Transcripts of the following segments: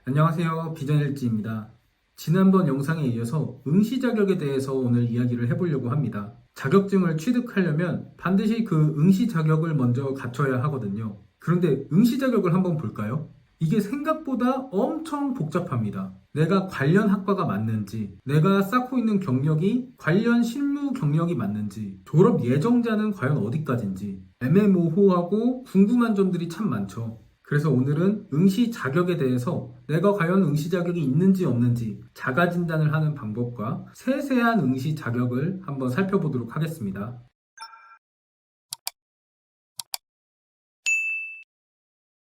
안녕하세요. 비전일지입니다. 지난번 영상에 이어서 응시 자격에 대해서 오늘 이야기를 해보려고 합니다. 자격증을 취득하려면 반드시 그 응시 자격을 먼저 갖춰야 하거든요. 그런데 응시 자격을 한번 볼까요? 이게 생각보다 엄청 복잡합니다. 내가 관련 학과가 맞는지, 내가 쌓고 있는 경력이 관련 실무 경력이 맞는지, 졸업 예정자는 과연 어디까지인지 애매모호하고 궁금한 점들이 참 많죠. 그래서 오늘은 응시 자격에 대해서 내가 과연 응시 자격이 있는지 없는지 자가 진단을 하는 방법과 세세한 응시 자격을 한번 살펴보도록 하겠습니다.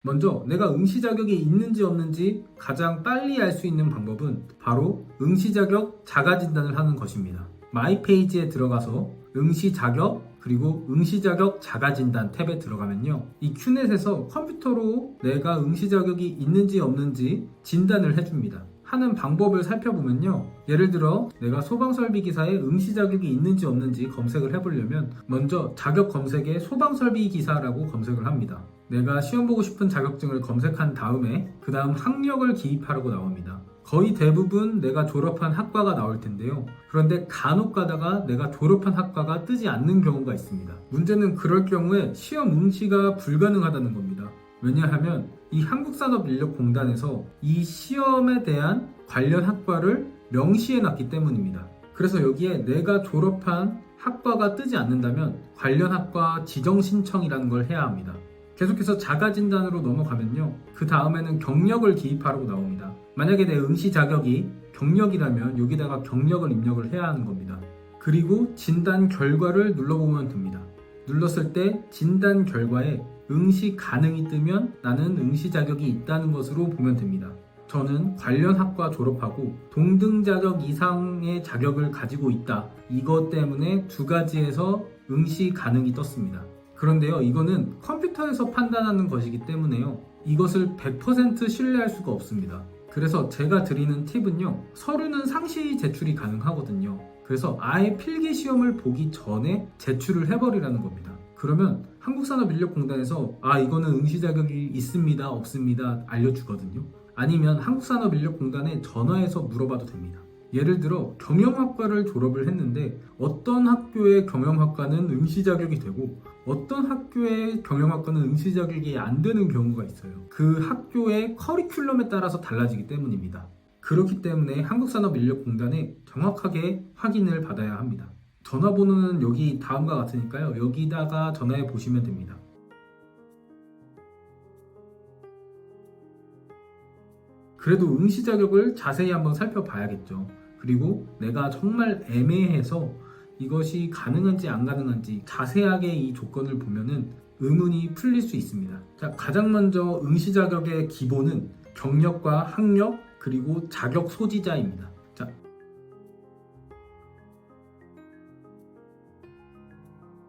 먼저 내가 응시 자격이 있는지 없는지 가장 빨리 알 수 있는 방법은 바로 응시 자격 자가 진단을 하는 것입니다. 마이 페이지에 들어가서 응시 자격 그리고 응시 자격 자가 진단 탭에 들어가면요, 이 큐넷에서 컴퓨터로 내가 응시 자격이 있는지 없는지 진단을 해줍니다. 하는 방법을 살펴보면요, 예를 들어 내가 소방설비 기사에 응시 자격이 있는지 없는지 검색을 해보려면 먼저 자격 검색에 소방설비 기사라고 검색을 합니다. 내가 시험 보고 싶은 자격증을 검색한 다음에 그 다음 학력을 기입하라고 나옵니다. 거의 대부분 내가 졸업한 학과가 나올 텐데요. 그런데 간혹 가다가 내가 졸업한 학과가 뜨지 않는 경우가 있습니다. 문제는 그럴 경우에 시험 응시가 불가능하다는 겁니다. 왜냐하면 이 한국산업인력공단에서 이 시험에 대한 관련 학과를 명시해 놨기 때문입니다. 그래서 여기에 내가 졸업한 학과가 뜨지 않는다면 관련 학과 지정 신청이라는 걸 해야 합니다. 계속해서 자가진단으로 넘어가면요, 그 다음에는 경력을 기입하라고 나옵니다. 만약에 내 응시 자격이 경력이라면 여기다가 경력을 입력을 해야 하는 겁니다. 그리고 진단 결과를 눌러보면 됩니다. 눌렀을 때 진단 결과에 응시 가능이 뜨면 나는 응시 자격이 있다는 것으로 보면 됩니다. 저는 관련 학과 졸업하고 동등 자격 이상의 자격을 가지고 있다, 이것 때문에 두 가지에서 응시 가능이 떴습니다. 그런데요, 이거는 컴퓨터에서 판단하는 것이기 때문에요, 이것을 100% 신뢰할 수가 없습니다. 그래서 제가 드리는 팁은요, 서류는 상시 제출이 가능하거든요. 그래서 아예 필기 시험을 보기 전에 제출을 해버리라는 겁니다. 그러면 한국산업인력공단에서 이거는 응시 자격이 있습니다, 없습니다 알려주거든요. 아니면 한국산업인력공단에 전화해서 물어봐도 됩니다. 예를 들어 경영학과를 졸업을 했는데 어떤 학교의 경영학과는 응시 자격이 되고 어떤 학교의 경영학과는 응시 자격이 안 되는 경우가 있어요. 그 학교의 커리큘럼에 따라서 달라지기 때문입니다. 그렇기 때문에 한국산업인력공단에 정확하게 확인을 받아야 합니다. 전화번호는 여기 다음과 같으니까요, 여기다가 전화해 보시면 됩니다. 그래도 응시 자격을 자세히 한번 살펴봐야겠죠. 그리고 내가 정말 애매해서 이것이 가능한지 안 가능한지 자세하게 이 조건을 보면은 의문이 풀릴 수 있습니다. 자, 가장 먼저 응시 자격의 기본은 경력과 학력 그리고 자격 소지자입니다. 자,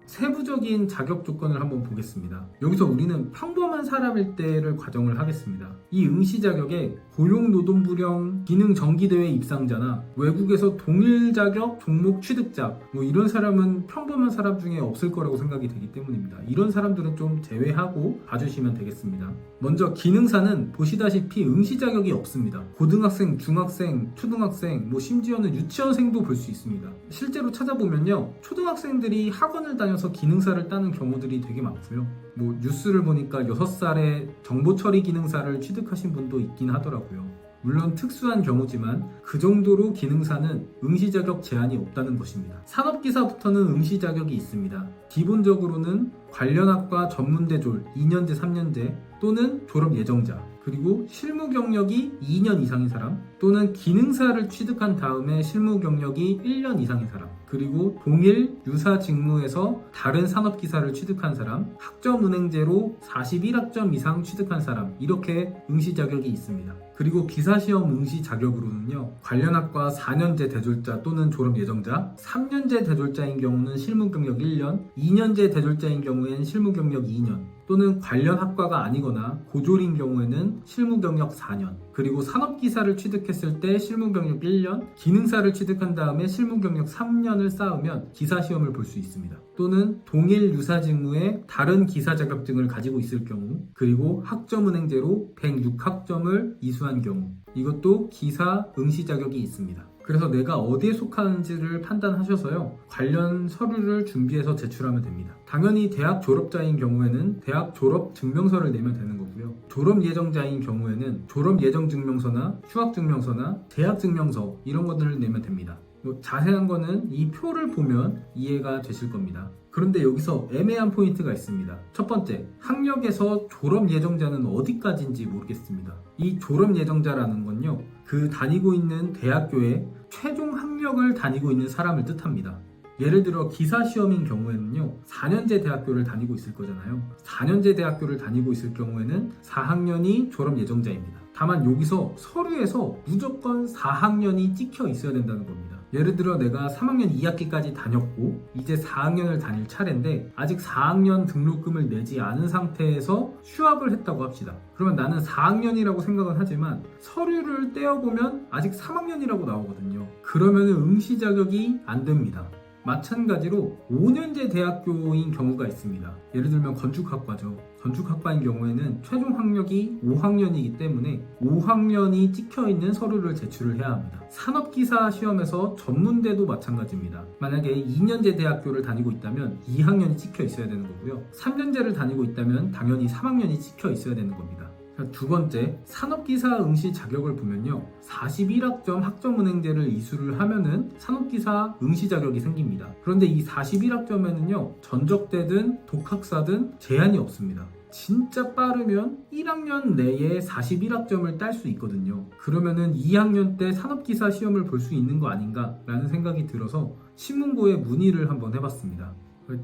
세부적인 자격 조건을 한번 보겠습니다. 여기서 우리는 평범한 사람일 때를 가정을 하겠습니다. 이 응시 자격에 고용노동부령 기능정기대회 입상자나 외국에서 동일 자격 종목 취득자 이런 사람은 평범한 사람 중에 없을 거라고 생각이 되기 때문입니다. 이런 사람들은 좀 제외하고 봐주시면 되겠습니다. 먼저 기능사는 보시다시피 응시 자격이 없습니다. 고등학생, 중학생, 초등학생, 심지어는 유치원생도 볼 수 있습니다. 실제로 찾아보면요, 초등학생들이 학원을 다녀서 기능사를 따는 경우들이 되게 많고요. 뉴스를 보니까 6살에 정보처리 기능사를 취득하신 분도 있긴 하더라고요. 물론 특수한 경우지만 그 정도로 기능사는 응시 자격 제한이 없다는 것입니다. 산업기사부터는 응시 자격이 있습니다. 기본적으로는 관련 학과 전문대졸 2년제, 3년제 또는 졸업 예정자, 그리고 실무 경력이 2년 이상인 사람, 또는 기능사를 취득한 다음에 실무 경력이 1년 이상인 사람, 그리고 동일 유사 직무에서 다른 산업기사를 취득한 사람, 학점은행제로 41학점 이상 취득한 사람, 이렇게 응시 자격이 있습니다. 그리고 기사시험 응시 자격으로는요, 관련 학과 4년제 대졸자 또는 졸업 예정자, 3년제 대졸자인 경우는 실무 경력 1년, 2년제 대졸자인 경우엔 실무 경력 2년, 또는 관련 학과가 아니거나 고졸인 경우에는 실무 경력 4년, 그리고 산업기사를 취득했을 때 실무 경력 1년, 기능사를 취득한 다음에 실무 경력 3년을 쌓으면 기사 시험을 볼 수 있습니다. 또는 동일 유사 직무에 다른 기사 자격증을 가지고 있을 경우, 그리고 학점은행제로 106학점을 이수한 경우, 이것도 기사 응시 자격이 있습니다. 그래서 내가 어디에 속하는지를 판단하셔서요, 관련 서류를 준비해서 제출하면 됩니다. 당연히 대학 졸업자인 경우에는 대학 졸업 증명서를 내면 되는 거고요. 졸업 예정자인 경우에는 졸업 예정 증명서나 휴학 증명서나 재학 증명서 이런 것들을 내면 됩니다. 자세한 거는 이 표를 보면 이해가 되실 겁니다. 그런데 여기서 애매한 포인트가 있습니다. 첫 번째, 학력에서 졸업 예정자는 어디까지인지 모르겠습니다. 이 졸업 예정자라는 건요, 그 다니고 있는 대학교에 최종 학력을 다니고 있는 사람을 뜻합니다. 예를 들어 기사 시험인 경우에는요, 4년제 대학교를 다니고 있을 거잖아요. 4년제 대학교를 다니고 있을 경우에는 4학년이 졸업 예정자입니다. 다만 여기서 서류에서 무조건 4학년이 찍혀 있어야 된다는 겁니다. 예를 들어 내가 3학년 2학기까지 다녔고 이제 4학년을 다닐 차례인데 아직 4학년 등록금을 내지 않은 상태에서 휴학을 했다고 합시다. 그러면 나는 4학년이라고 생각은 하지만 서류를 떼어보면 아직 3학년이라고 나오거든요. 그러면 응시 자격이 안 됩니다. 마찬가지로 5년제 대학교인 경우가 있습니다. 예를 들면 건축학과죠. 건축학과인 경우에는 최종 학력이 5학년이기 때문에 5학년이 찍혀있는 서류를 제출을 해야 합니다. 산업기사 시험에서 전문대도 마찬가지입니다. 만약에 2년제 대학교를 다니고 있다면 2학년이 찍혀 있어야 되는 거고요. 3년제를 다니고 있다면 당연히 3학년이 찍혀 있어야 되는 겁니다. 두 번째, 산업기사 응시 자격을 보면요, 41학점 학점은행제를 이수를 하면은 산업기사 응시 자격이 생깁니다. 그런데 이 41학점에는요, 전적대든 독학사든 제한이 없습니다. 진짜 빠르면 1학년 내에 41학점을 딸 수 있거든요. 그러면은 2학년 때 산업기사 시험을 볼 수 있는 거 아닌가 라는 생각이 들어서 신문고에 문의를 한번 해봤습니다.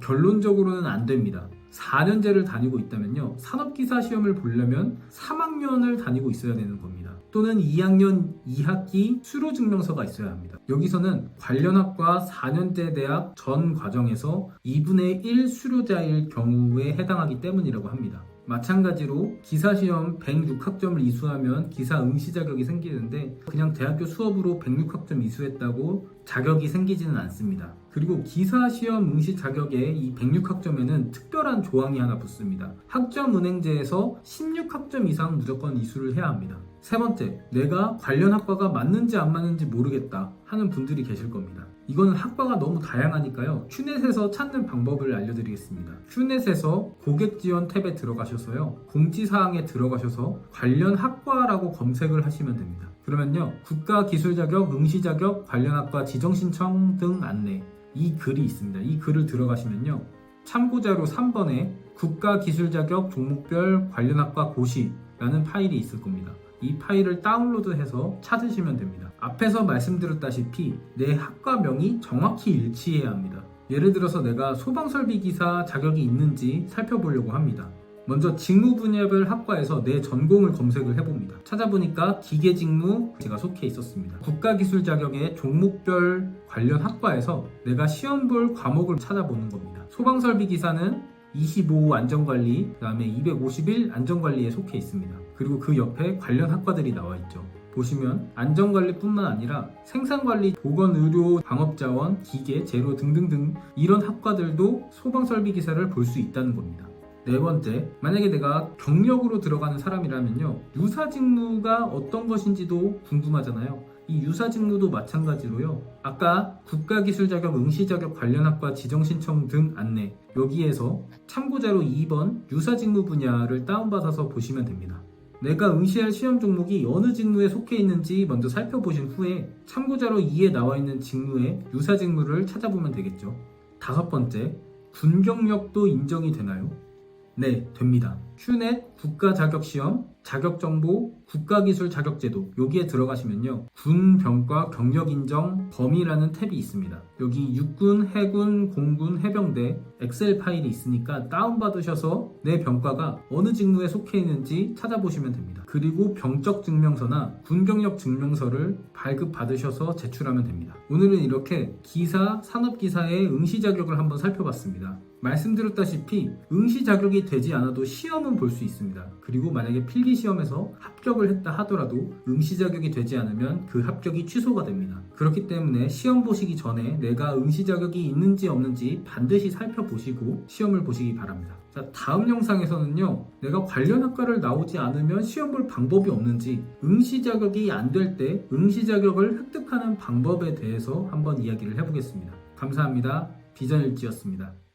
결론적으로는 안 됩니다. 4년제를 다니고 있다면요, 산업기사 시험을 보려면 3학년을 다니고 있어야 되는 겁니다. 또는 2학년 2학기 수료증명서가 있어야 합니다. 여기서는 관련 학과 4년제 대학 전 과정에서 2분의 1 수료자일 경우에 해당하기 때문이라고 합니다. 마찬가지로 기사시험 106학점을 이수하면 기사 응시 자격이 생기는데 그냥 대학교 수업으로 106학점 이수했다고 자격이 생기지는 않습니다. 그리고 기사시험 응시 자격에 이 106학점에는 특별한 조항이 하나 붙습니다. 학점은행제에서 16학점 이상 무조건 이수를 해야 합니다. 세 번째, 내가 관련 학과가 맞는지 안 맞는지 모르겠다 하는 분들이 계실 겁니다. 이거는 학과가 너무 다양하니까요, 큐넷에서 찾는 방법을 알려드리겠습니다. 큐넷에서 고객 지원 탭에 들어가셔서요, 공지사항에 들어가셔서 관련 학과라고 검색을 하시면 됩니다. 그러면요, 국가기술자격, 응시자격, 관련 학과 지정신청 등 안내, 이 글이 있습니다. 이 글을 들어가시면요, 참고자료 3번에 국가기술자격 종목별 관련 학과 고시라는 파일이 있을 겁니다. 이 파일을 다운로드해서 찾으시면 됩니다. 앞에서 말씀드렸다시피 내 학과명이 정확히 일치해야 합니다. 예를 들어서 내가 소방설비기사 자격이 있는지 살펴보려고 합니다. 먼저 직무 분야별 학과에서 내 전공을 검색을 해봅니다. 찾아보니까 기계직무 제가 속해 있었습니다. 국가기술 자격의 종목별 관련 학과에서 내가 시험 볼 과목을 찾아보는 겁니다. 소방설비기사는 25 안전관리, 그 다음에 251 안전관리에 속해 있습니다. 그리고 그 옆에 관련 학과들이 나와 있죠. 보시면 안전관리뿐만 아니라 생산관리, 보건의료, 방업자원, 기계, 제로 등등등 이런 학과들도 소방설비기사를 볼 수 있다는 겁니다. 네 번째, 만약에 내가 경력으로 들어가는 사람이라면요, 유사직무가 어떤 것인지도 궁금하잖아요. 이 유사직무도 마찬가지로요, 아까 국가기술자격, 응시자격 관련 학과 지정신청 등 안내, 여기에서 참고자료 2번 유사직무 분야를 다운받아서 보시면 됩니다. 내가 응시할 시험 종목이 어느 직무에 속해 있는지 먼저 살펴보신 후에 참고자료 2에 나와 있는 직무의 유사직무를 찾아보면 되겠죠. 다섯 번째, 군 경력도 인정이 되나요? 네, 됩니다. 큐넷 국가자격시험, 자격정보, 국가기술자격제도, 여기에 들어가시면요, 군 병과 경력인정 범위라는 탭이 있습니다. 여기 육군, 해군, 공군, 해병대 엑셀 파일이 있으니까 다운받으셔서 내 병과가 어느 직무에 속해 있는지 찾아보시면 됩니다. 그리고 병적 증명서나 군 경력 증명서를 발급받으셔서 제출하면 됩니다. 오늘은 이렇게 기사, 산업기사의 응시 자격을 한번 살펴봤습니다. 말씀드렸다시피 응시 자격이 되지 않아도 시험은 볼 수 있습니다. 그리고 만약에 필기 시험에서 합격을 했다 하더라도 응시 자격이 되지 않으면 그 합격이 취소가 됩니다. 그렇기 때문에 시험 보시기 전에 내가 응시 자격이 있는지 없는지 반드시 살펴보시고 시험을 보시기 바랍니다. 자, 다음 영상에서는요, 내가 관련 학과를 나오지 않으면 시험 볼 방법이 없는지, 응시 자격이 안 될 때 응시 자격을 획득하는 방법에 대해서 한번 이야기를 해보겠습니다. 감사합니다. 비전일지였습니다.